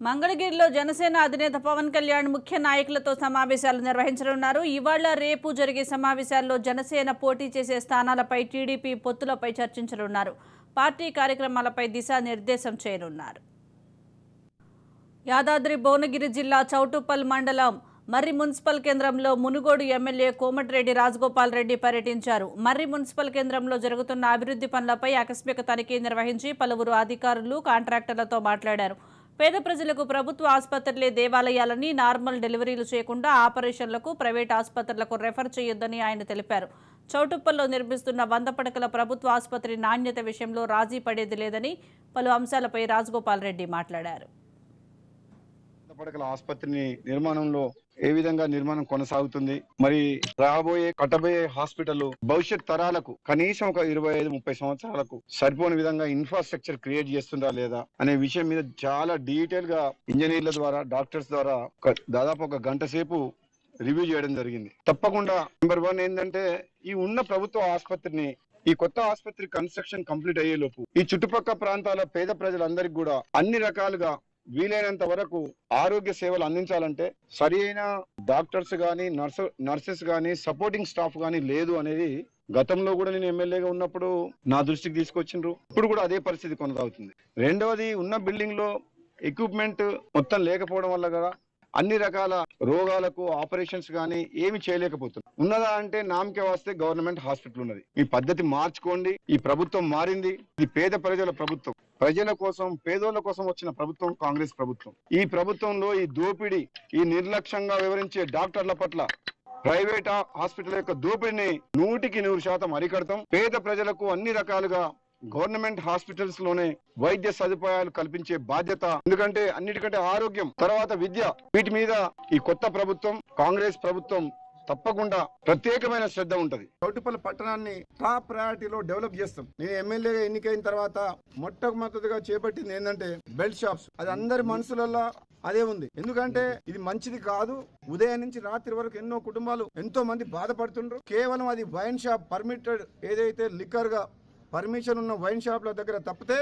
మంగళగిరిలో జనసేన అధినేత పవన్ కళ్యాణ్ ముఖ్య నాయకులతో సమావేశాలు నిర్వహించనున్నారు. ఇవాళ రేపు జరిగే సమావేశాల్లో జనసేన పోటీ చేసే స్థానాలపై, టీడీపీ పొత్తులపై చర్చించనున్నారు. పార్టీ కార్యక్రమాలపై దిశానిర్దేశం చేయనున్నారు. యాదాద్రి భువనగిరి జిల్లా చౌటుప్పల్ మండలం మర్రి మున్సిపల్ కేంద్రంలో మునుగోడు ఎమ్మెల్యే కోమటిరెడ్డి రాజగోపాల్ రెడ్డి పర్యటించారు. మర్రి మున్సిపల్ కేంద్రంలో జరుగుతున్న అభివృద్ధి పనులపై ఆకస్మిక తనిఖీ నిర్వహించి పలువురు అధికారులు, కాంట్రాక్టర్లతో మాట్లాడారు. పేద ప్రజలకు ప్రభుత్వ ఆసుపత్రులే దేవాలయాలని, నార్మల్ డెలివరీలు చేయకుండా ఆపరేషన్లకు ప్రైవేట్ ఆసుపత్రులకు రెఫర్ చేయొద్దని ఆయన తెలిపారు. చౌటుప్పల్లో నిర్మిస్తున్న 100 పడకల ప్రభుత్వ ఆసుపత్రి నాణ్యత విషయంలో రాజీ పడేది లేదని పలు అంశాలపై రాజగోపాల్ రెడ్డి మాట్లాడారు. పడకల ఆసుపత్రి నిర్మాణంలో ఏ విధంగా నిర్మాణం కొనసాగుతుంది, మరి కట్టబోయే హాస్పిటల్ భవిష్యత్ తరాలకు కనీసం ఒక 25-30 సంవత్సరాలకు సరిపోని విధంగా ఇన్ఫ్రాస్ట్రక్చర్ క్రియేట్ చేస్తుందా లేదా అనే విషయం మీద చాలా డీటెయిల్ గా ఇంజనీర్ల ద్వారా, డాక్టర్స్ ద్వారా దాదాపు 1 గంట సేపు రివ్యూ చేయడం జరిగింది. తప్పకుండా నెంబర్ 1 ఏంటంటే, ఈ ఉన్న ప్రభుత్వ ఆసుపత్రిని, ఈ కొత్త ఆసుపత్రి కన్స్ట్రక్షన్ కంప్లీట్ అయ్యే లోపు ఈ చుట్టుపక్కల ప్రాంతాల పేద ప్రజలందరికీ కూడా అన్ని రకాలుగా వీలైనంత వరకు ఆరోగ్య సేవలు అందించాలంటే సరి అయిన డాక్టర్స్ గానీ, నర్సెస్ గానీ, సపోర్టింగ్ స్టాఫ్ గానీ లేదు అనేది గతంలో కూడా నేను ఎమ్మెల్యేగా ఉన్నప్పుడు నా దృష్టికి తీసుకొచ్చిండ్రు. ఇప్పుడు కూడా అదే పరిస్థితి కొనసాగుతుంది. రెండవది, ఉన్న బిల్డింగ్ లో ఎక్విప్మెంట్ మొత్తం లేకపోవడం వల్ల కూడా అన్ని రకాల రోగాలకు ఆపరేషన్స్ గానీ ఏమి చేయలేకపోతుంది. ఉన్నదా అంటే నామకే వస్తే గవర్నమెంట్ హాస్పిటల్ ఉన్నది. ఈ పద్ధతి మార్చుకోండి. ఈ ప్రభుత్వం మారింది. ఇది పేద ప్రజల ప్రభుత్వం. ప్రజల కోసం, పేదోళ్ల కోసం వచ్చిన ప్రభుత్వం కాంగ్రెస్ ప్రభుత్వం. ఈ ప్రభుత్వంలో ఈ దోపిడీ, ఈ నిర్లక్ష్యంగా వివరించే డాక్టర్ల పట్ల, ప్రైవేట్ హాస్పిటల్ యొక్క దోపిడీని 100% అరికడతాం. పేద ప్రజలకు అన్ని రకాలుగా గవర్నమెంట్ హాస్పిటల్స్ లోనే వైద్య సదుపాయాలు కల్పించే బాధ్యత, ఎందుకంటే అన్నిటికంటే ఆరోగ్యం, తర్వాత విద్య, వీటి మీద ఈ కొత్త ప్రభుత్వం, కాంగ్రెస్ ప్రభుత్వం తప్పకుండా ప్రత్యేకమైన శ్రద్ధ ఉంటది. చౌటుప్పల్ పట్టణాన్ని టాప్ ప్రయారిటీలో డెవలప్ చేస్తాం. నేను ఎమ్మెల్యేగా ఎన్నికైన తర్వాత మొట్టమొదటిగా చేపట్టింది ఏంటంటే బెల్ట్ షాప్స్. అది అందరి మనసులలో అదే ఉంది. ఎందుకంటే ఇది మంచిది కాదు. ఉదయం నుంచి రాత్రి వరకు ఎన్నో కుటుంబాలు, ఎంతో మంది బాధపడుతుండ్రు. కేవలం అది వైన్ షాప్, పర్మిటెడ్ ఏదైతే లిక్కర్ గా పర్మిషన్ ఉన్న వైన్ షాప్ల దగ్గర తప్పితే